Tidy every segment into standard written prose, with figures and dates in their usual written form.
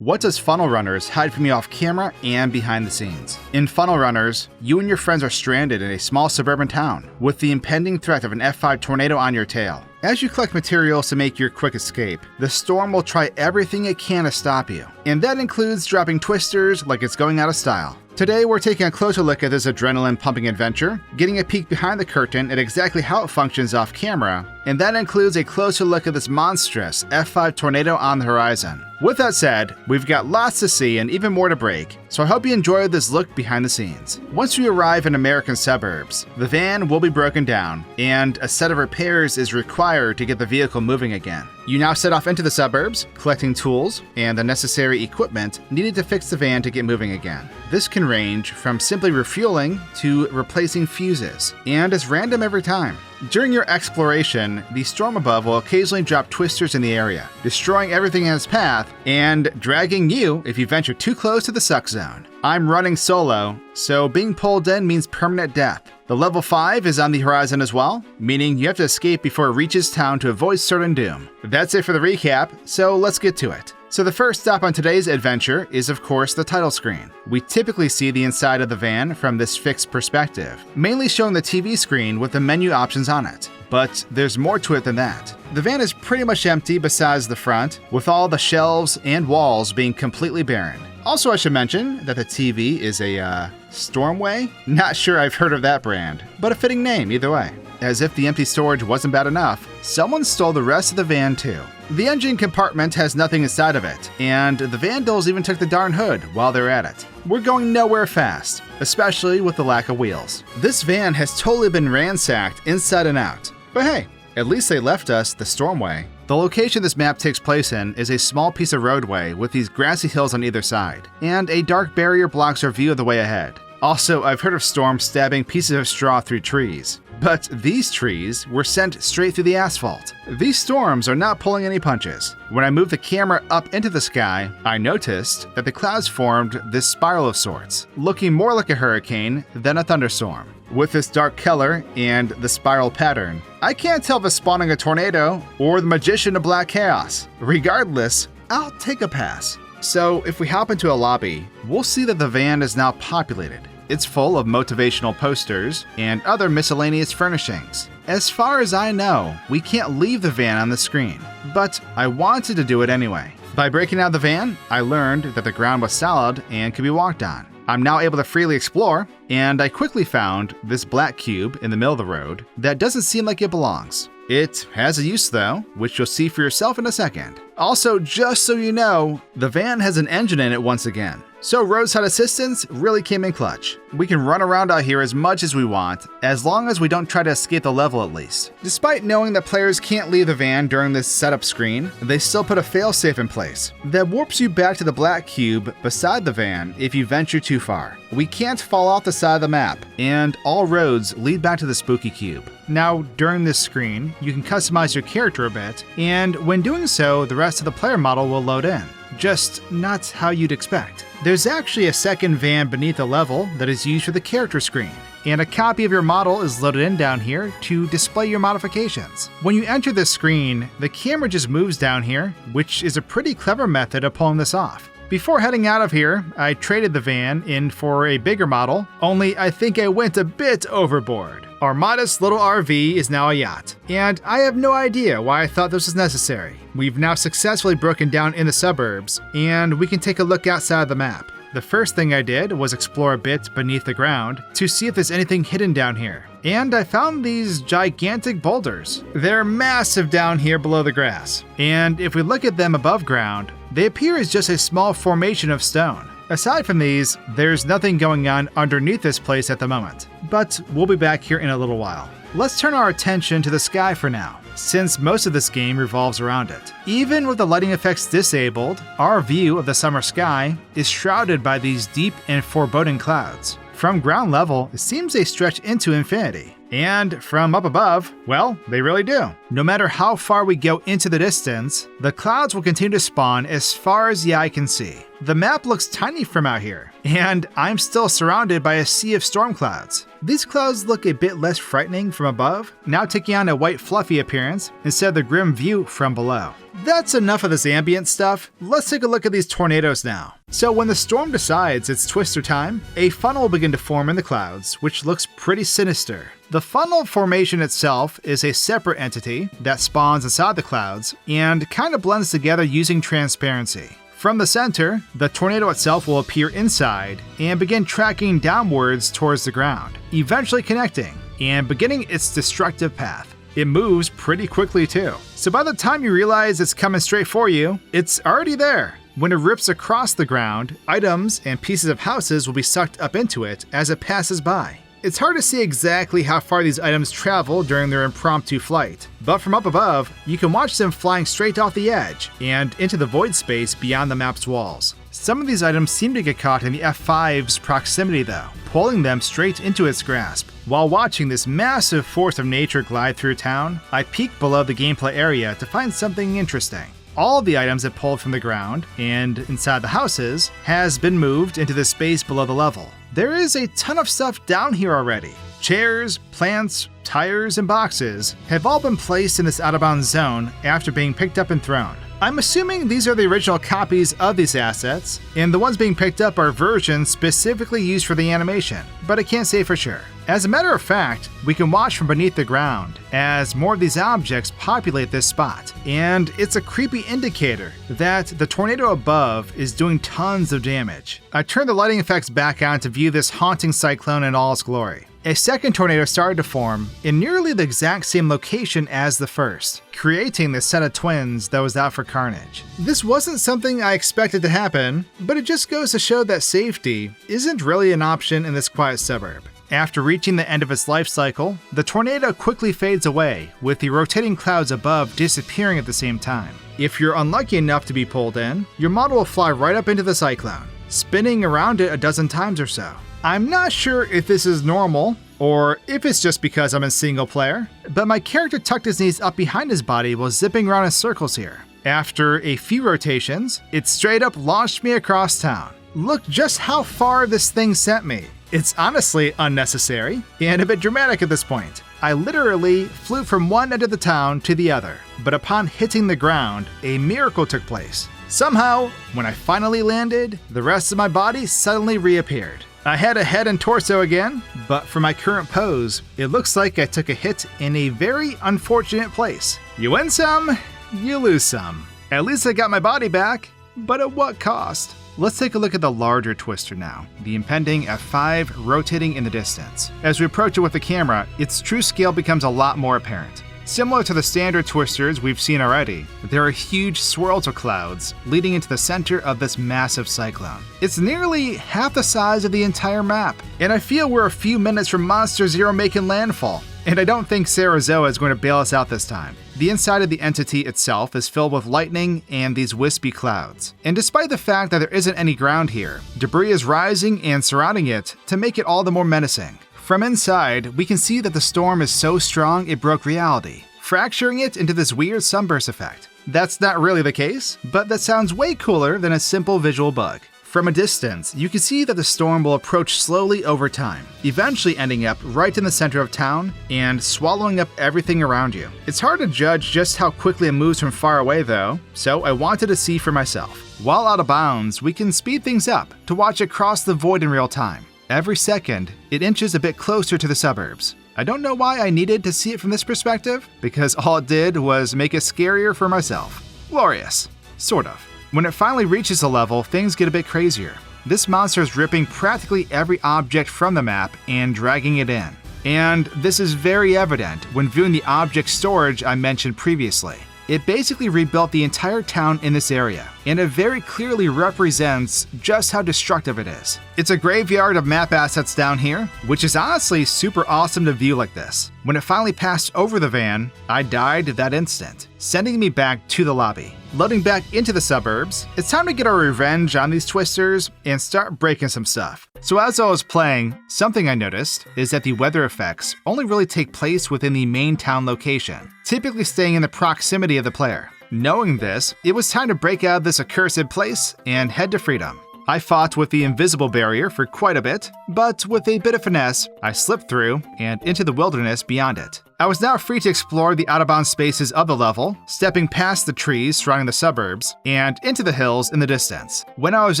What does Funnel Runners hide from you off camera and behind the scenes? In Funnel Runners, you and your friends are stranded in a small suburban town with the impending threat of an F5 tornado on your tail. As you collect materials to make your quick escape, the storm will try everything it can to stop you, and that includes dropping twisters like it's going out of style. Today, we're taking a closer look at this adrenaline-pumping adventure, getting a peek behind the curtain at exactly how it functions off camera, and that includes a closer look at this monstrous F5 tornado on the horizon. With that said, we've got lots to see and even more to break, so I hope you enjoyed this look behind the scenes. Once we arrive in American suburbs, the van will be broken down, and a set of repairs is required to get the vehicle moving again. You now set off into the suburbs, collecting tools and the necessary equipment needed to fix the van to get moving again. This can range from simply refueling to replacing fuses, and is random every time. During your exploration, the storm above will occasionally drop twisters in the area, destroying everything in its path and dragging you if you venture too close to the suck zone. I'm running solo, so being pulled in means permanent death. The level 5 is on the horizon as well, meaning you have to escape before it reaches town to avoid certain doom. That's it for the recap, so let's get to it. So the first stop on today's adventure is of course the title screen. We typically see the inside of the van from this fixed perspective, mainly showing the TV screen with the menu options on it. But there's more to it than that. The van is pretty much empty besides the front, with all the shelves and walls being completely barren. Also, I should mention that the TV is a Stormway? Not sure I've heard of that brand, but a fitting name either way. As if the empty storage wasn't bad enough, someone stole the rest of the van too. The engine compartment has nothing inside of it, and the vandals even took the darn hood while they're at it. We're going nowhere fast, especially with the lack of wheels. This van has totally been ransacked inside and out. But hey, at least they left us the Stormway. The location this map takes place in is a small piece of roadway with these grassy hills on either side, and a dark barrier blocks our view of the way ahead. Also, I've heard of storms stabbing pieces of straw through trees, but these trees were sent straight through the asphalt. These storms are not pulling any punches. When I moved the camera up into the sky, I noticed that the clouds formed this spiral of sorts, looking more like a hurricane than a thunderstorm. With this dark color and the spiral pattern, I can't tell if it's spawning a tornado or the magician of black chaos. Regardless, I'll take a pass. So if we hop into a lobby, we'll see that the van is now populated. It's full of motivational posters and other miscellaneous furnishings. As far as I know, we can't leave the van on the screen, but I wanted to do it anyway. By breaking out the van, I learned that the ground was solid and could be walked on. I'm now able to freely explore, and I quickly found this black cube in the middle of the road that doesn't seem like it belongs. It has a use though, which you'll see for yourself in a second. Also, just so you know, the van has an engine in it once again. So roadside assistance really came in clutch. We can run around out here as much as we want, as long as we don't try to escape the level at least. Despite knowing that players can't leave the van during this setup screen, they still put a failsafe in place that warps you back to the black cube beside the van if you venture too far. We can't fall off the side of the map, and all roads lead back to the spooky cube. Now, during this screen, you can customize your character a bit, and when doing so, the rest of the player model will load in. Just not how you'd expect. There's actually a second van beneath the level that is used for the character screen, and a copy of your model is loaded in down here to display your modifications. When you enter this screen, the camera just moves down here, which is a pretty clever method of pulling this off. Before heading out of here, I traded the van in for a bigger model, only I think I went a bit overboard. Our modest little RV is now a yacht, and I have no idea why I thought this was necessary. We've now successfully broken down in the suburbs, and we can take a look outside the map. The first thing I did was explore a bit beneath the ground to see if there's anything hidden down here, and I found these gigantic boulders. They're massive down here below the grass, and if we look at them above ground, they appear as just a small formation of stone. Aside from these, there's nothing going on underneath this place at the moment, but we'll be back here in a little while. Let's turn our attention to the sky for now, since most of this game revolves around it. Even with the lighting effects disabled, our view of the summer sky is shrouded by these deep and foreboding clouds. From ground level, it seems they stretch into infinity. And from up above, well, they really do. No matter how far we go into the distance, the clouds will continue to spawn as far as the eye can see. The map looks tiny from out here, and I'm still surrounded by a sea of storm clouds. These clouds look a bit less frightening from above, now taking on a white fluffy appearance instead of the grim view from below. That's enough of this ambient stuff. Let's take a look at these tornadoes now. So when the storm decides it's twister time, a funnel will begin to form in the clouds, which looks pretty sinister. The funnel formation itself is a separate entity that spawns inside the clouds and kind of blends together using transparency. From the center, the tornado itself will appear inside and begin tracking downwards towards the ground, eventually connecting and beginning its destructive path. It moves pretty quickly too, so by the time you realize it's coming straight for you, it's already there. When it rips across the ground, items and pieces of houses will be sucked up into it as it passes by. It's hard to see exactly how far these items travel during their impromptu flight, but from up above, you can watch them flying straight off the edge and into the void space beyond the map's walls. Some of these items seem to get caught in the F5's proximity though, pulling them straight into its grasp. While watching this massive force of nature glide through town, I peek below the gameplay area to find something interesting. All of the items it pulled from the ground and inside the houses has been moved into the space below the level. There is a ton of stuff down here already. Chairs, plants, tires, and boxes have all been placed in this out-of-bounds zone after being picked up and thrown. I'm assuming these are the original copies of these assets, and the ones being picked up are versions specifically used for the animation, but I can't say for sure. As a matter of fact, we can watch from beneath the ground as more of these objects populate this spot, and it's a creepy indicator that the tornado above is doing tons of damage. I turned the lighting effects back on to view this haunting cyclone in all its glory. A second tornado started to form in nearly the exact same location as the first, creating this set of twins that was out for carnage. This wasn't something I expected to happen, but it just goes to show that safety isn't really an option in this quiet suburb. After reaching the end of its life cycle, the tornado quickly fades away, with the rotating clouds above disappearing at the same time. If you're unlucky enough to be pulled in, your model will fly right up into the cyclone, spinning around it a dozen times or so. I'm not sure if this is normal, or if it's just because I'm in single player, but my character tucked his knees up behind his body while zipping around in circles here. After a few rotations, it straight up launched me across town. Look just how far this thing sent me. It's honestly unnecessary, and a bit dramatic at this point. I literally flew from one end of the town to the other, but upon hitting the ground, a miracle took place. Somehow, when I finally landed, the rest of my body suddenly reappeared. I had a head and torso again, but for my current pose, it looks like I took a hit in a very unfortunate place. You win some, you lose some. At least I got my body back, but at what cost? Let's take a look at the larger twister now, the impending F5 rotating in the distance. As we approach it with the camera, its true scale becomes a lot more apparent. Similar to the standard twisters we've seen already, there are huge swirls of clouds leading into the center of this massive cyclone. It's nearly half the size of the entire map, and I feel we're a few minutes from Monster Zero making landfall, and I don't think Sarazoa is going to bail us out this time. The inside of the entity itself is filled with lightning and these wispy clouds. And despite the fact that there isn't any ground here, debris is rising and surrounding it to make it all the more menacing. From inside, we can see that the storm is so strong it broke reality, fracturing it into this weird sunburst effect. That's not really the case, but that sounds way cooler than a simple visual bug. From a distance, you can see that the storm will approach slowly over time, eventually ending up right in the center of town and swallowing up everything around you. It's hard to judge just how quickly it moves from far away though, so I wanted to see for myself. While out of bounds, we can speed things up to watch it cross the void in real time. Every second, it inches a bit closer to the suburbs. I don't know why I needed to see it from this perspective, because all it did was make it scarier for myself. Glorious. Sort of. When it finally reaches the level, things get a bit crazier. This monster is ripping practically every object from the map and dragging it in. And this is very evident when viewing the object storage I mentioned previously. It basically rebuilt the entire town in this area, and it very clearly represents just how destructive it is. It's a graveyard of map assets down here, which is honestly super awesome to view like this. When it finally passed over the van, I died that instant, sending me back to the lobby. Loading back into the suburbs, it's time to get our revenge on these twisters and start breaking some stuff. So as I was playing, something I noticed is that the weather effects only really take place within the main town location, typically staying in the proximity of the player. Knowing this, it was time to break out of this accursed place and head to freedom. I fought with the invisible barrier for quite a bit, but with a bit of finesse, I slipped through and into the wilderness beyond it. I was now free to explore the out-of-bounds spaces of the level, stepping past the trees surrounding the suburbs, and into the hills in the distance. When I was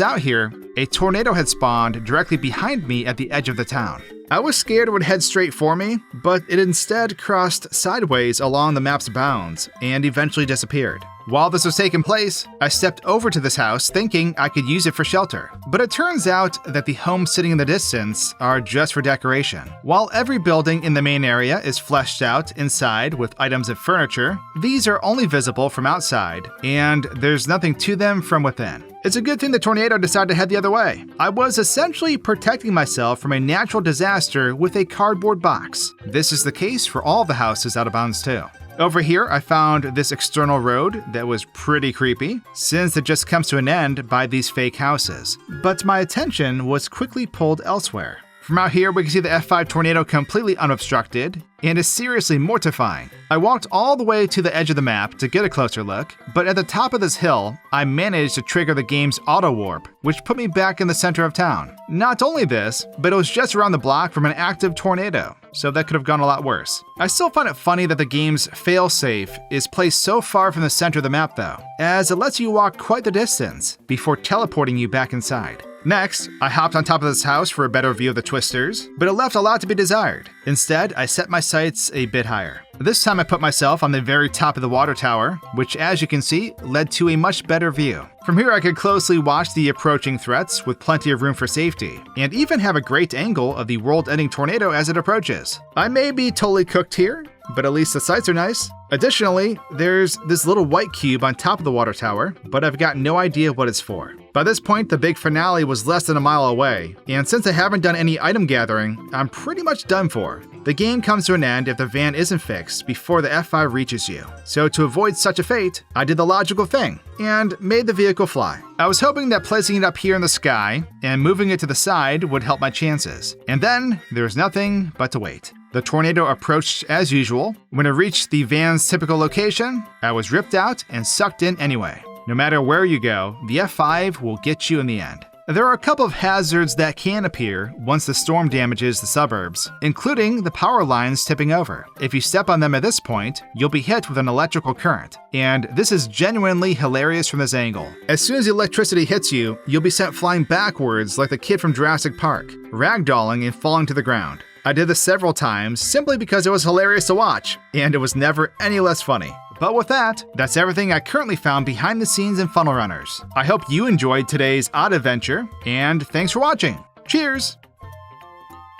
out here, a tornado had spawned directly behind me at the edge of the town. I was scared it would head straight for me, but it instead crossed sideways along the map's bounds and eventually disappeared. While this was taking place, I stepped over to this house thinking I could use it for shelter. But it turns out that the homes sitting in the distance are just for decoration. While every building in the main area is fleshed out inside with items and furniture, these are only visible from outside, and there's nothing to them from within. It's a good thing the tornado decided to head the other way. I was essentially protecting myself from a natural disaster with a cardboard box. This is the case for all the houses out of bounds too. Over here, I found this external road that was pretty creepy, since it just comes to an end by these fake houses. But my attention was quickly pulled elsewhere. From out here, we can see the F5 tornado completely unobstructed, and is seriously mortifying. I walked all the way to the edge of the map to get a closer look, but at the top of this hill, I managed to trigger the game's auto warp, which put me back in the center of town. Not only this, but it was just around the block from an active tornado, so that could have gone a lot worse. I still find it funny that the game's failsafe is placed so far from the center of the map though, as it lets you walk quite the distance before teleporting you back inside. Next, I hopped on top of this house for a better view of the twisters, but it left a lot to be desired. Instead, I set my sights a bit higher. This time I put myself on the very top of the water tower, which as you can see, led to a much better view. From here I could closely watch the approaching threats with plenty of room for safety, and even have a great angle of the world-ending tornado as it approaches. I may be totally cooked here, but at least the sights are nice. Additionally, there's this little white cube on top of the water tower, but I've got no idea what it's for. By this point, the big finale was less than a mile away, and since I haven't done any item gathering, I'm pretty much done for. The game comes to an end if the van isn't fixed before the F5 reaches you. So to avoid such a fate, I did the logical thing, and made the vehicle fly. I was hoping that placing it up here in the sky, and moving it to the side would help my chances. And then, there was nothing but to wait. The tornado approached as usual. When it reached the van's typical location, I was ripped out and sucked in anyway. No matter where you go, the F5 will get you in the end. There are a couple of hazards that can appear once the storm damages the suburbs, including the power lines tipping over. If you step on them at this point, you'll be hit with an electrical current, and this is genuinely hilarious from this angle. As soon as the electricity hits you, you'll be sent flying backwards like the kid from Jurassic Park, ragdolling and falling to the ground. I did this several times simply because it was hilarious to watch, and it was never any less funny. But with that, that's everything I currently found behind the scenes in Funnel Runners. I hope you enjoyed today's odd adventure, and thanks for watching. Cheers!